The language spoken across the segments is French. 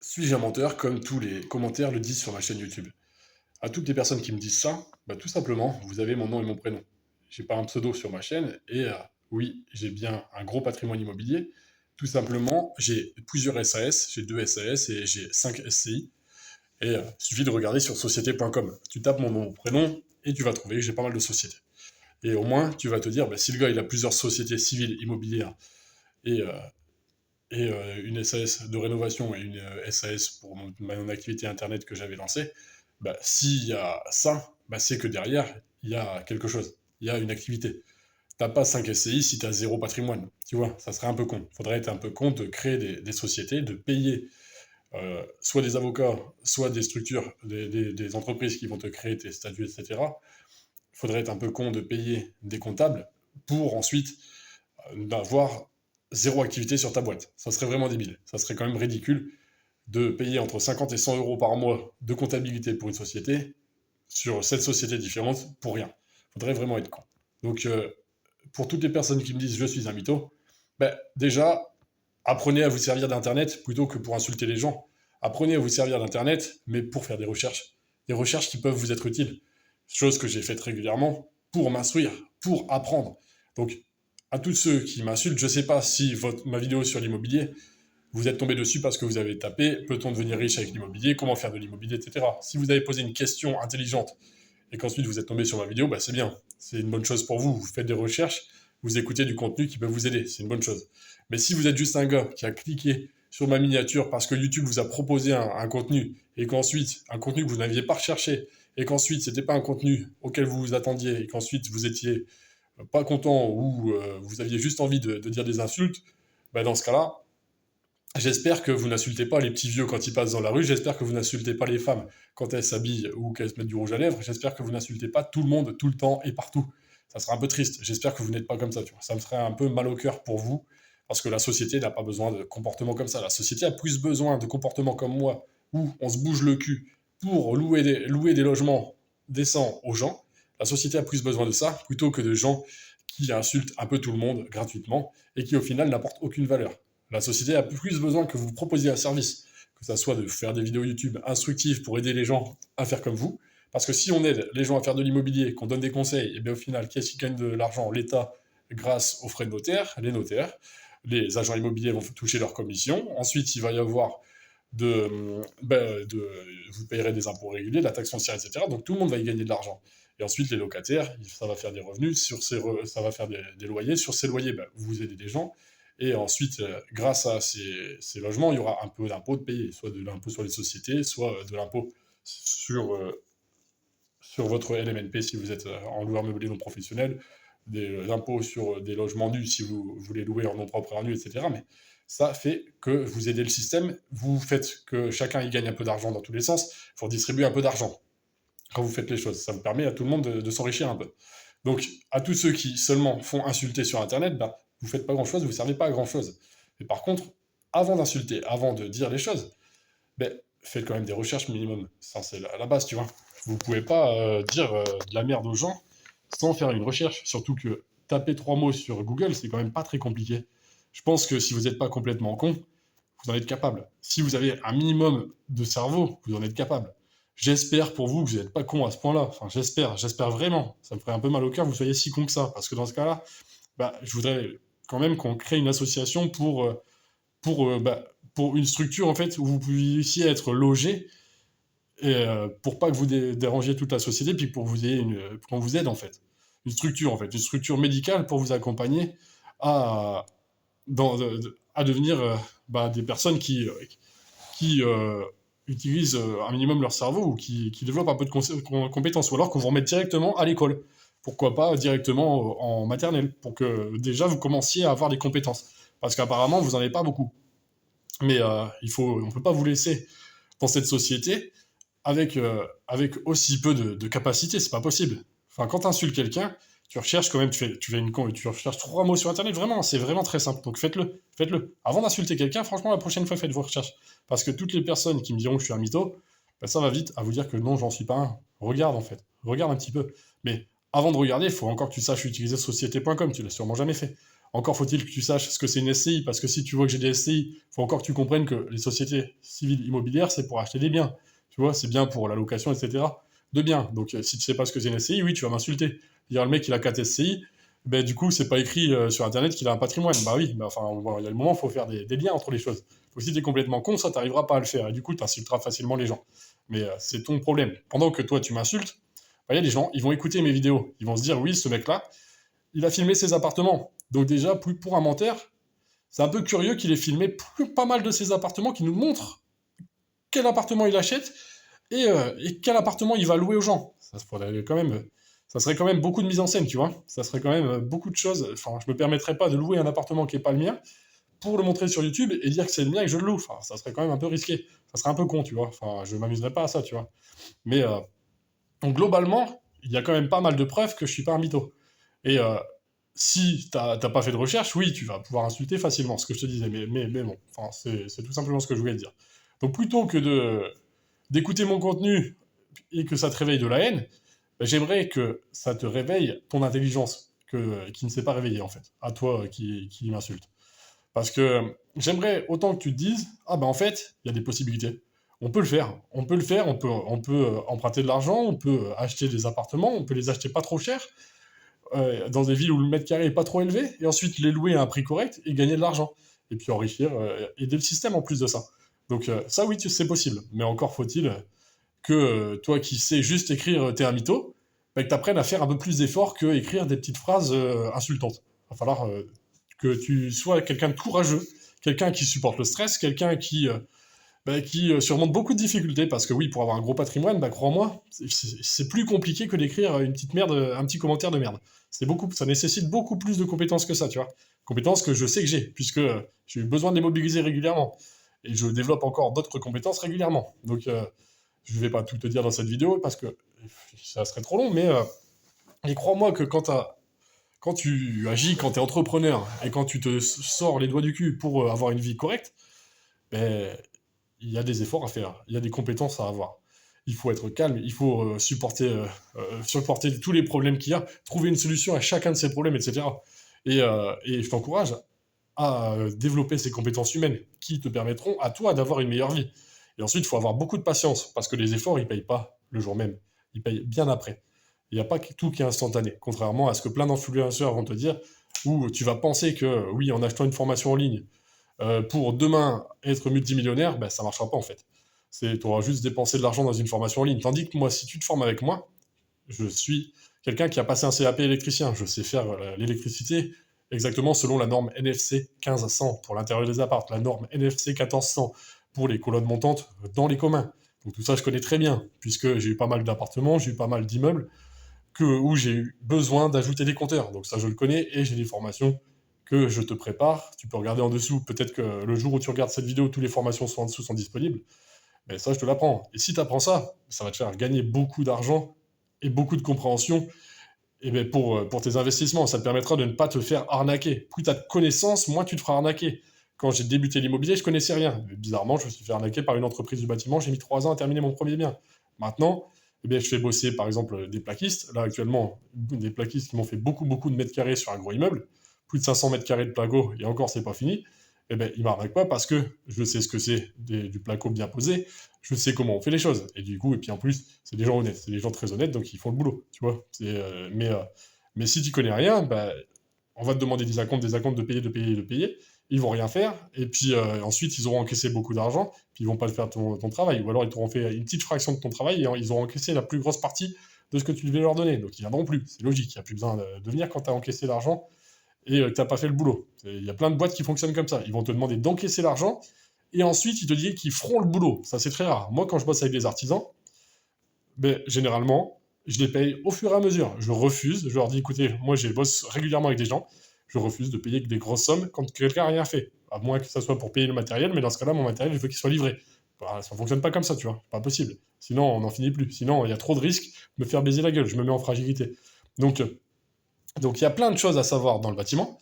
Suis-je un menteur comme tous les commentaires le disent sur ma chaîne YouTube? À toutes les personnes qui me disent ça, bah, tout simplement, vous avez mon nom et mon prénom. J'ai pas un pseudo sur ma chaîne et oui, j'ai bien un gros patrimoine immobilier. Tout simplement, j'ai plusieurs SAS, j'ai 2 SAS et j'ai 5 SCI. Et il suffit de regarder sur société.com. Tu tapes mon nom, mon prénom et tu vas trouver que j'ai pas mal de sociétés. Et au moins, tu vas te dire, bah, si le gars il a plusieurs sociétés civiles immobilières et une SAS de rénovation et une SAS pour mon activité internet que j'avais lancée, bah, s'il y a ça, bah, c'est que derrière, il y a quelque chose. Il y a une activité. T'as pas 5 SCI si tu as zéro patrimoine. Tu vois, ça serait un peu con. Faudrait être un peu con de créer des sociétés, de payer soit des avocats, soit des structures, des entreprises qui vont te créer tes statuts, etc. Faudrait être un peu con de payer des comptables pour ensuite d'avoir zéro activité sur ta boîte. Ça serait vraiment débile. Ça serait quand même ridicule de payer entre 50 et 100 euros par mois de comptabilité pour une société sur 7 sociétés différentes pour rien. Faudrait vraiment être con. Donc, pour toutes les personnes qui me disent je suis un mytho, ben, déjà, apprenez à vous servir d'Internet plutôt que pour insulter les gens. Apprenez à vous servir d'Internet, mais pour faire des recherches. Des recherches qui peuvent vous être utiles. Chose que j'ai faite régulièrement pour m'instruire, pour apprendre. Donc, à tous ceux qui m'insultent, je ne sais pas si ma vidéo sur l'immobilier, vous êtes tombé dessus parce que vous avez tapé peut-on devenir riche avec l'immobilier, comment faire de l'immobilier, etc. Si vous avez posé une question intelligente et qu'ensuite vous êtes tombé sur ma vidéo, bah c'est bien. C'est une bonne chose pour vous. Vous faites des recherches, vous écoutez du contenu qui peut vous aider. C'est une bonne chose. Mais si vous êtes juste un gars qui a cliqué sur ma miniature parce que YouTube vous a proposé un contenu et qu'ensuite, un contenu que vous n'aviez pas recherché et qu'ensuite, c'était pas un contenu auquel vous vous attendiez et qu'ensuite vous étiez pas content ou vous aviez juste envie de dire des insultes, bah dans ce cas-là, j'espère que vous n'insultez pas les petits vieux quand ils passent dans la rue, j'espère que vous n'insultez pas les femmes quand elles s'habillent ou qu'elles se mettent du rouge à lèvres, j'espère que vous n'insultez pas tout le monde, tout le temps et partout. Ça serait un peu triste, j'espère que vous n'êtes pas comme ça, tu vois. Ça me ferait un peu mal au cœur pour vous, parce que la société n'a pas besoin de comportements comme ça. La société a plus besoin de comportements comme moi, où on se bouge le cul pour louer des logements décents aux gens. La société a plus besoin de ça, plutôt que de gens qui insultent un peu tout le monde gratuitement, et qui au final n'apportent aucune valeur. La société a plus besoin que vous proposiez un service, que ça soit de faire des vidéos YouTube instructives pour aider les gens à faire comme vous. Parce que si on aide les gens à faire de l'immobilier, qu'on donne des conseils, et bien au final, qui est-ce qui gagne de l'argent? L'État, grâce aux frais de notaire, les notaires. Les agents immobiliers vont toucher leur commission. Ensuite, il va y avoir vous payerez des impôts réguliers, de la taxe foncière, etc. Donc tout le monde va y gagner de l'argent. Et ensuite, les locataires, ça va faire des revenus, ça va faire des loyers. Sur ces loyers, vous aidez des gens. Et ensuite, grâce à ces logements, il y aura un peu d'impôt de payer, soit de l'impôt sur les sociétés, soit de l'impôt sur, sur votre LMNP si vous êtes en loueur meublé non professionnel, des impôts sur des logements nus si vous voulez louer en nom propre et en nu, etc. Mais ça fait que vous aidez le système, vous faites que chacun y gagne un peu d'argent dans tous les sens, pour distribuer un peu d'argent quand vous faites les choses. Ça vous permet à tout le monde de s'enrichir un peu. Donc, à tous ceux qui seulement font insulter sur Internet, bah, vous faites pas grand-chose, vous servez pas à grand-chose. Mais par contre, avant d'insulter, avant de dire les choses, ben, faites quand même des recherches minimum. Ça, c'est la base, tu vois. Vous pouvez pas dire de la merde aux gens sans faire une recherche. Surtout que taper 3 mots sur Google, c'est quand même pas très compliqué. Je pense que si vous n'êtes pas complètement con, vous en êtes capable. Si vous avez un minimum de cerveau, vous en êtes capable. J'espère pour vous que vous n'êtes pas con à ce point-là. Enfin, j'espère vraiment. Ça me ferait un peu mal au cœur que vous soyez si con que ça. Parce que dans ce cas-là, bah, je voudrais quand même qu'on crée une association pour une structure en fait où vous puissiez être logé et pour pas que vous dérangiez toute la société puis pour vous ayez qu'on vous aide en fait une structure médicale pour vous accompagner à à devenir des personnes qui utilisent un minimum leur cerveau ou qui développent un peu de compétences ou alors qu'on vous remette directement à l'école, pourquoi pas directement en maternelle pour que déjà vous commenciez à avoir des compétences parce qu'apparemment vous en avez pas beaucoup. Mais on peut pas vous laisser dans cette société avec aussi peu de capacité, c'est pas possible. Enfin, quand tu insultes quelqu'un, tu recherches quand même, tu recherches 3 mots sur Internet, vraiment, c'est vraiment très simple. Donc faites-le. Avant d'insulter quelqu'un, franchement, la prochaine fois, faites vos recherches. Parce que toutes les personnes qui me diront que je suis un mytho, ben, ça va vite à vous dire que non, j'en suis pas un. Regarde en fait, regarde un petit peu. Mais avant de regarder, il faut encore que tu saches utiliser société.com, tu l'as sûrement jamais fait. Encore faut-il que tu saches ce que c'est une SCI, parce que si tu vois que j'ai des SCI, il faut encore que tu comprennes que les sociétés civiles immobilières, c'est pour acheter des biens. Tu vois, c'est bien pour la location, etc. de biens. Donc, si tu sais pas ce que c'est une SCI, oui, tu vas m'insulter. Dire le mec, il a 4 SCI, ben, du coup, c'est pas écrit sur Internet qu'il a un patrimoine. Bah oui, bah, enfin, bon, il y a le moment, il faut faire des liens entre les choses. Donc, si tu es complètement con, ça, t'arriveras pas à le faire. Et du coup, tu insulteras facilement les gens. Mais c'est ton problème. Pendant que toi, tu m'insultes, bah, il y a des gens, ils vont écouter mes vidéos. Ils vont se dire, oui, ce mec-là, il a filmé ses appartements. Donc déjà, pour un menteur, c'est un peu curieux qu'il ait filmé pas mal de ses appartements, qui nous montre quel appartement il achète et quel appartement il va louer aux gens. Ça serait quand même beaucoup de mise en scène, tu vois. Ça serait quand même beaucoup de choses. Enfin, je me permettrais pas de louer un appartement qui est pas le mien pour le montrer sur YouTube et dire que c'est le mien et que je le loue. Enfin, ça serait quand même un peu risqué. Ça serait un peu con, tu vois. Enfin, je m'amuserais pas à ça, tu vois. Mais donc globalement, il y a quand même pas mal de preuves que je suis pas un mytho. Et si t'as pas fait de recherche, oui, tu vas pouvoir insulter facilement, ce que je te disais. Mais bon, enfin, c'est tout simplement ce que je voulais te dire. Donc plutôt que d'écouter mon contenu et que ça te réveille de la haine, ben, j'aimerais que ça te réveille ton intelligence, qui ne s'est pas réveillée en fait, à toi qui m'insulte. Parce que j'aimerais autant que tu te dises, ah ben en fait, il y a des possibilités. On peut le faire, on peut le faire, on peut emprunter de l'argent, on peut acheter des appartements, on peut les acheter pas trop cher, dans des villes où le mètre carré est pas trop élevé, et ensuite les louer à un prix correct et gagner de l'argent. Et puis enrichir, aider le système en plus de ça. Donc ça oui, c'est possible. Mais encore faut-il que toi qui sais juste écrire t'es un mytho, bah, que tu apprennes à faire un peu plus d'efforts que écrire des petites phrases insultantes. Il va falloir que tu sois quelqu'un de courageux, quelqu'un qui supporte le stress, quelqu'un qui surmonte beaucoup de difficultés, parce que oui, pour avoir un gros patrimoine, bah, crois-moi, c'est plus compliqué que d'écrire une petite merde, un petit commentaire de merde. Ça nécessite beaucoup plus de compétences que ça, tu vois. Compétences que je sais que j'ai, puisque j'ai eu besoin de les mobiliser régulièrement. Et je développe encore d'autres compétences régulièrement. Donc, je vais pas tout te dire dans cette vidéo, parce que ça serait trop long, mais et crois-moi que quand tu agis, quand tu es entrepreneur, et quand tu te sors les doigts du cul pour avoir une vie correcte, ben, il y a des efforts à faire, il y a des compétences à avoir. Il faut être calme, il faut supporter tous les problèmes qu'il y a, trouver une solution à chacun de ces problèmes, etc. Et je t'encourage à développer ces compétences humaines qui te permettront à toi d'avoir une meilleure vie. Et ensuite, il faut avoir beaucoup de patience, parce que les efforts, ils ne payent pas le jour même, ils payent bien après. Il n'y a pas tout qui est instantané, contrairement à ce que plein d'influenceurs vont te dire, où tu vas penser que, oui, en achetant une formation en ligne, pour demain être multimillionnaire, ben, ça ne marchera pas en fait. Tu auras juste dépensé de l'argent dans une formation en ligne. Tandis que moi, si tu te formes avec moi, je suis quelqu'un qui a passé un CAP électricien. Je sais faire l'électricité exactement selon la norme NFC 1500 pour l'intérieur des apparts, la norme NFC 1400 pour les colonnes montantes dans les communs. Donc tout ça, je connais très bien, puisque j'ai eu pas mal d'appartements, j'ai eu pas mal d'immeubles, où j'ai eu besoin d'ajouter des compteurs. Donc ça, je le connais, et j'ai des formations que je te prépare. Tu peux regarder en dessous. Peut-être que le jour où tu regardes cette vidéo, toutes les formations sont en dessous, sont disponibles. Mais ça, je te l'apprends. Et si tu apprends ça, ça va te faire gagner beaucoup d'argent et beaucoup de compréhension, et ben pour tes investissements. Ça te permettra de ne pas te faire arnaquer. Plus tu as de connaissances, moins tu te feras arnaquer. Quand j'ai débuté l'immobilier, je connaissais rien. Mais bizarrement, je me suis fait arnaquer par une entreprise du bâtiment. J'ai mis 3 ans à terminer mon premier bien. Maintenant, eh bien, je fais bosser, par exemple, des plaquistes. Là, actuellement, des plaquistes qui m'ont fait beaucoup, beaucoup de mètres carrés sur un gros immeuble. Plus de 500 mètres carrés de placo, et encore, c'est pas fini. Eh ben, ils m'arnaquent pas, parce que je sais ce que c'est du placo bien posé. Je sais comment on fait les choses. Et du coup, et puis en plus, c'est des gens honnêtes. C'est des gens très honnêtes, donc ils font le boulot, tu vois. Mais si tu connais rien, bah, on va te demander des acomptes, de payer, de payer, de payer. Ils vont rien faire. Et puis ensuite, ils auront encaissé beaucoup d'argent, puis ils vont pas te faire ton travail. Ou alors, ils t'auront fait une petite fraction de ton travail, et ils auront encaissé la plus grosse partie de ce que tu devais leur donner. Donc, ils viendront plus. C'est logique. Il n'y a plus besoin de venir quand tu as encaissé l'argent et que tu n'as pas fait le boulot. Il y a plein de boîtes qui fonctionnent comme ça. Ils vont te demander d'encaisser l'argent, et ensuite, ils te disent qu'ils feront le boulot. Ça, c'est très rare. Moi, quand je bosse avec des artisans, ben, généralement, je les paye au fur et à mesure. Je refuse, je leur dis, écoutez, moi, je bosse régulièrement avec des gens, je refuse de payer que des grosses sommes quand quelqu'un n'a rien fait. À moins que ça soit pour payer le matériel, mais dans ce cas-là, mon matériel, je veux qu'il soit livré. Bah, ça ne fonctionne pas comme ça, tu vois. Pas possible. Sinon, on n'en finit plus. Sinon, il y a trop de risques de me faire baiser la gueule. Je me mets en fragilité. Donc, donc il y a plein de choses à savoir dans le bâtiment.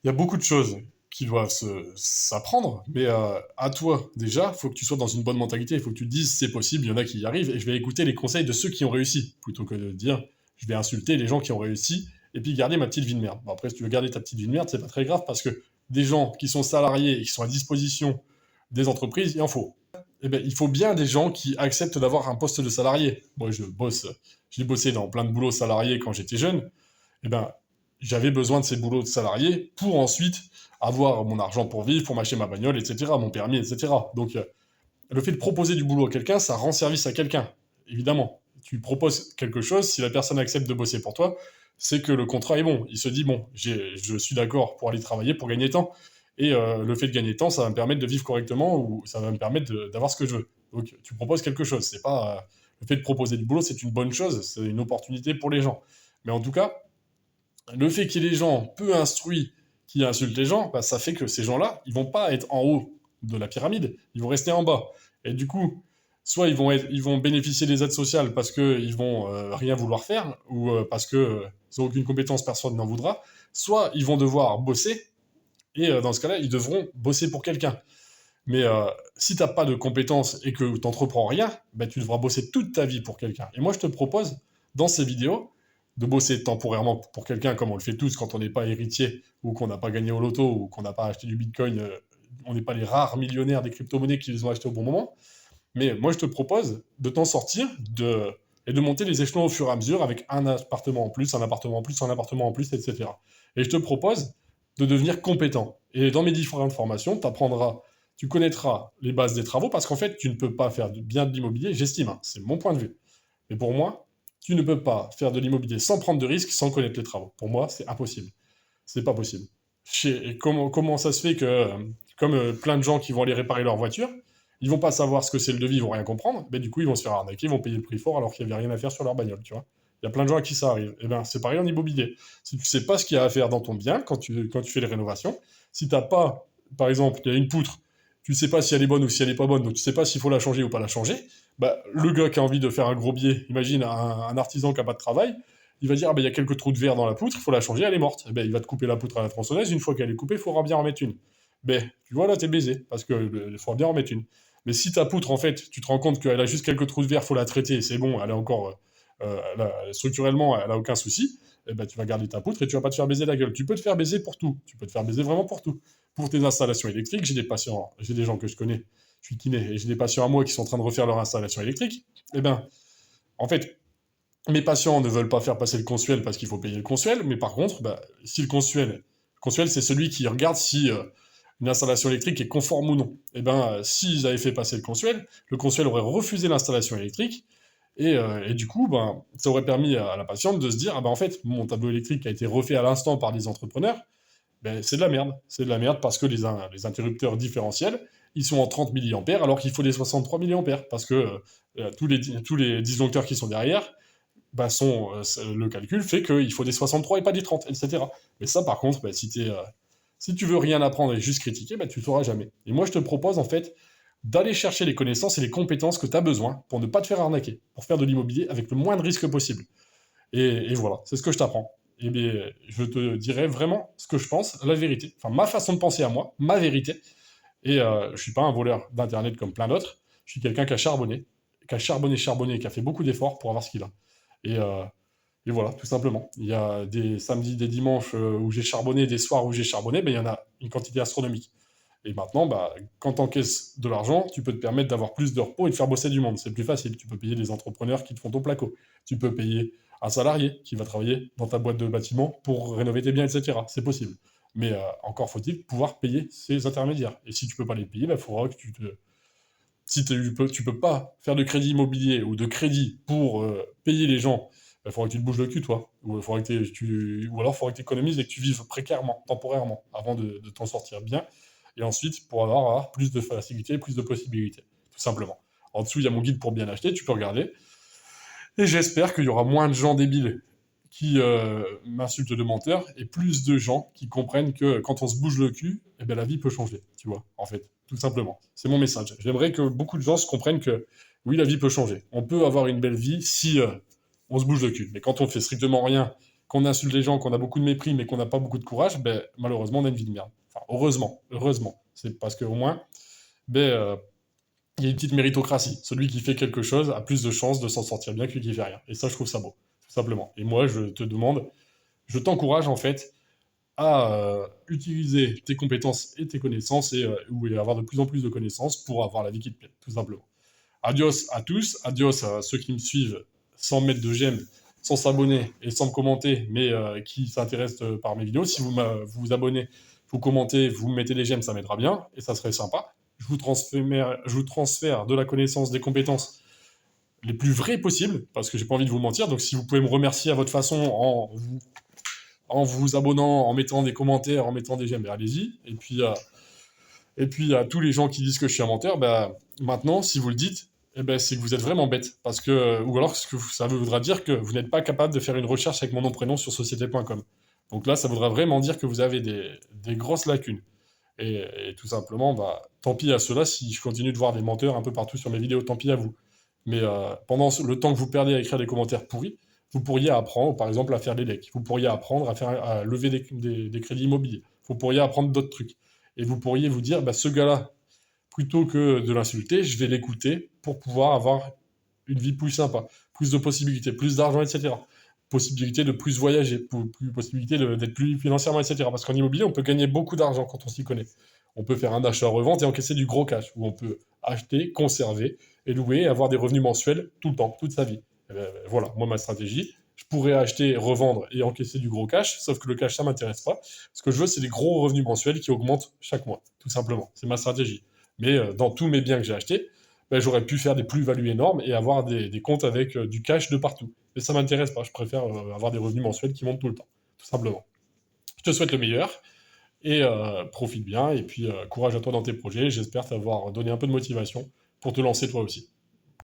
Il y a beaucoup de choses qui doivent s'apprendre, mais à toi, déjà, il faut que tu sois dans une bonne mentalité, il faut que tu te dises, c'est possible, il y en a qui y arrivent, et je vais écouter les conseils de ceux qui ont réussi, plutôt que de dire, je vais insulter les gens qui ont réussi, et puis garder ma petite vie de merde. Bon, après, si tu veux garder ta petite vie de merde, c'est pas très grave, parce que des gens qui sont salariés et qui sont à disposition des entreprises, il en faut. Eh ben, il faut bien des gens qui acceptent d'avoir un poste de salarié. Moi, j'ai bossé dans plein de boulots salariés quand j'étais jeune. Eh ben, j'avais besoin de ces boulots de salarié pour ensuite avoir mon argent pour vivre, pour m'acheter ma bagnole, etc., mon permis, etc. Donc, le fait de proposer du boulot à quelqu'un, ça rend service à quelqu'un, évidemment. Tu proposes quelque chose, si la personne accepte de bosser pour toi, c'est que le contrat est bon. Il se dit, bon, je suis d'accord pour aller travailler, pour gagner temps, et le fait de gagner temps, ça va me permettre de vivre correctement, ou ça va me permettre d'avoir ce que je veux. Donc, tu proposes quelque chose. C'est pas, le fait de proposer du boulot, c'est une bonne chose, c'est une opportunité pour les gens. Mais en tout cas, le fait qu'il y ait des gens peu instruits qui insultent les gens, bah, ça fait que ces gens-là, ils vont pas être en haut de la pyramide, ils vont rester en bas. Et du coup, soit ils vont bénéficier des aides sociales parce qu'ils vont rien vouloir faire, ou parce qu'ils n'ont aucune compétence, personne n'en voudra, soit ils vont devoir bosser, et dans ce cas-là, ils devront bosser pour quelqu'un. Mais si tu n'as pas de compétences et que tu n'entreprends rien, ben, tu devras bosser toute ta vie pour quelqu'un. Et moi, je te propose, dans ces vidéos, de bosser temporairement pour quelqu'un, comme on le fait tous quand on n'est pas héritier, ou qu'on n'a pas gagné au loto, ou qu'on n'a pas acheté du bitcoin. On n'est pas les rares millionnaires des crypto-monnaies qui les ont achetés au bon moment. Mais moi, je te propose de t'en sortir et de monter les échelons au fur et à mesure avec un appartement en plus, un appartement en plus, un appartement en plus, etc. Et je te propose de devenir compétent. Et dans mes différentes formations, tu connaîtras les bases des travaux, parce qu'en fait, tu ne peux pas faire bien de l'immobilier, j'estime, hein, c'est mon point de vue. Mais pour moi, tu ne peux pas faire de l'immobilier sans prendre de risques, sans connaître les travaux. Pour moi, c'est impossible. C'est pas possible. Et comment ça se fait que, comme plein de gens qui vont aller réparer leur voiture, ils vont pas savoir ce que c'est le devis, ils vont rien comprendre, mais du coup, ils vont se faire arnaquer, ils vont payer le prix fort alors qu'il n'y avait rien à faire sur leur bagnole, tu vois. Il y a plein de gens à qui ça arrive. Et ben, c'est pareil en immobilier. Si tu sais pas ce qu'il y a à faire dans ton bien quand tu fais les rénovations, si t'as pas, par exemple, il y a une poutre, tu sais pas si elle est bonne ou si elle est pas bonne, donc tu sais pas s'il faut la changer ou pas la changer, bah, le gars qui a envie de faire un gros biais, imagine un artisan qui a pas de travail, il va dire, ah ben, il y a quelques trous de verre dans la poutre, il faut la changer, elle est morte. Eh ben, il va te couper la poutre à la tronçonneuse, une fois qu'elle est coupée, il faudra bien en remettre une. Ben, tu vois, là, t'es baisé, parce qu'il faudra bien en remettre une. Mais si ta poutre, en fait, tu te rends compte qu'elle a juste quelques trous de verre, faut la traiter, c'est bon, elle est encore, structurellement, elle a aucun souci, eh ben, tu vas garder ta poutre et tu vas pas te faire baiser la gueule. Tu peux te faire baiser pour tout. Tu peux te faire baiser vraiment pour tout. Pour tes installations électriques, j'ai des patients, j'ai des gens que je connais, je suis kiné, et j'ai des patients à moi qui sont en train de refaire leur installation électrique. Eh ben, en fait, mes patients ne veulent pas faire passer le consuel parce qu'il faut payer le consuel, mais par contre, bah, si le consuel, c'est celui qui regarde si une installation électrique est conforme ou non. Et ben, s'ils avaient fait passer le consuel aurait refusé l'installation électrique, et du coup, ben, ça aurait permis à la patiente de se dire, ah ben en fait, mon tableau électrique a été refait à l'instant par des entrepreneurs, ben, c'est de la merde. C'est de la merde parce que les interrupteurs différentiels, ils sont en 30 milliampères alors qu'il faut des 63 milliampères, parce que tous les disjoncteurs qui sont derrière, bah, le calcul fait qu'il faut des 63 et pas des 30, etc. Mais ça, par contre, bah, si tu veux rien apprendre et juste critiquer, bah, tu ne sauras jamais. Et moi, je te propose, en fait, d'aller chercher les connaissances et les compétences que tu as besoin pour ne pas te faire arnaquer, pour faire de l'immobilier avec le moins de risques possible. Et voilà, c'est ce que je t'apprends. Et bien, je te dirai vraiment ce que je pense, la vérité. Enfin, ma façon de penser à moi, ma vérité. Et je suis pas un voleur d'Internet comme plein d'autres. Je suis quelqu'un qui a charbonné, qui a fait beaucoup d'efforts pour avoir ce qu'il a. Et, euh, et voilà, tout simplement. Il y a des samedis, des dimanches où j'ai charbonné, des soirs où j'ai charbonné, ben, il y en a une quantité astronomique. Et maintenant, bah, quand tu encaisses de l'argent, tu peux te permettre d'avoir plus de repos et de faire bosser du monde. C'est plus facile. Tu peux payer des entrepreneurs qui te font ton placo. Tu peux payer un salarié qui va travailler dans ta boîte de bâtiment pour rénover tes biens, etc. C'est possible. Mais encore faut-il pouvoir payer ces intermédiaires. Et si tu peux pas les payer, il faudra que si tu peux pas faire de crédit immobilier ou de crédit pour payer les gens, il faudra que tu te bouges le cul, toi. Ou alors il faudra que tu économises et que tu vives précairement, temporairement, avant de t'en sortir bien. Et ensuite, pour avoir plus de facilité, plus de possibilités, tout simplement. En dessous, il y a mon guide pour bien acheter, tu peux regarder. Et j'espère qu'il y aura moins de gens débiles qui m'insultent de menteur et plus de gens qui comprennent que quand on se bouge le cul, eh ben, la vie peut changer, tu vois, en fait, tout simplement. C'est mon message. J'aimerais que beaucoup de gens se comprennent que oui, la vie peut changer. On peut avoir une belle vie si on se bouge le cul. Mais quand on fait strictement rien, qu'on insulte les gens, qu'on a beaucoup de mépris, mais qu'on n'a pas beaucoup de courage, ben, malheureusement, on a une vie de merde. Enfin, heureusement. C'est parce qu'au moins, ben, il y a une petite méritocratie. Celui qui fait quelque chose a plus de chances de s'en sortir bien que celui qui fait rien. Et ça, je trouve ça beau, tout simplement. Et moi, je te demande Je t'encourage en fait à utiliser tes compétences et tes connaissances et avoir de plus en plus de connaissances pour avoir la vie qui te plaît, tout simplement. Adios à tous, adios à ceux qui me suivent sans mettre de j'aime, sans s'abonner et sans me commenter, mais qui s'intéressent par mes vidéos. Si vous vous abonnez, vous commentez, vous mettez des j'aime, ça m'aidera bien et ça serait sympa. Je vous transfère de la connaissance, des compétences les plus vraies possibles, parce que j'ai pas envie de vous mentir. Donc si vous pouvez me remercier à votre façon en vous abonnant, en mettant des commentaires, en mettant des j'aime, ben, allez-y. Et puis à tous les gens qui disent que je suis un menteur, bah, maintenant, si vous le dites, eh ben, c'est que vous êtes vraiment bête. Parce que, ou alors ça voudra dire que vous n'êtes pas capable de faire une recherche avec mon nom prénom sur société.com. Donc là, ça voudra vraiment dire que vous avez des grosses lacunes. Et tout simplement, bah, tant pis à ceux-là si je continue de voir des menteurs un peu partout sur mes vidéos, tant pis à vous. Mais pendant le temps que vous perdez à écrire des commentaires pourris, vous pourriez apprendre, par exemple, à faire des decks. Vous pourriez apprendre à lever des crédits immobiliers. Vous pourriez apprendre d'autres trucs. Et vous pourriez vous dire, bah, ce gars-là, plutôt que de l'insulter, je vais l'écouter pour pouvoir avoir une vie plus sympa, plus de possibilités, plus d'argent, etc. Possibilité de plus voyager, possibilité d'être plus financièrement, etc. Parce qu'en immobilier, on peut gagner beaucoup d'argent quand on s'y connaît. On peut faire un achat-revente et encaisser du gros cash, ou on peut acheter, conserver et louer et avoir des revenus mensuels tout le temps, toute sa vie. Et ben, voilà, moi ma stratégie, je pourrais acheter, revendre et encaisser du gros cash, sauf que le cash ça m'intéresse pas. Ce que je veux, c'est des gros revenus mensuels qui augmentent chaque mois, tout simplement. C'est ma stratégie. Mais dans tous mes biens que j'ai achetés, ben, j'aurais pu faire des plus-values énormes et avoir des comptes avec du cash de partout. Mais ça m'intéresse pas, je préfère avoir des revenus mensuels qui montent tout le temps, tout simplement. Je te souhaite le meilleur et profite bien et puis courage à toi dans tes projets. J'espère t'avoir donné un peu de motivation pour te lancer toi aussi.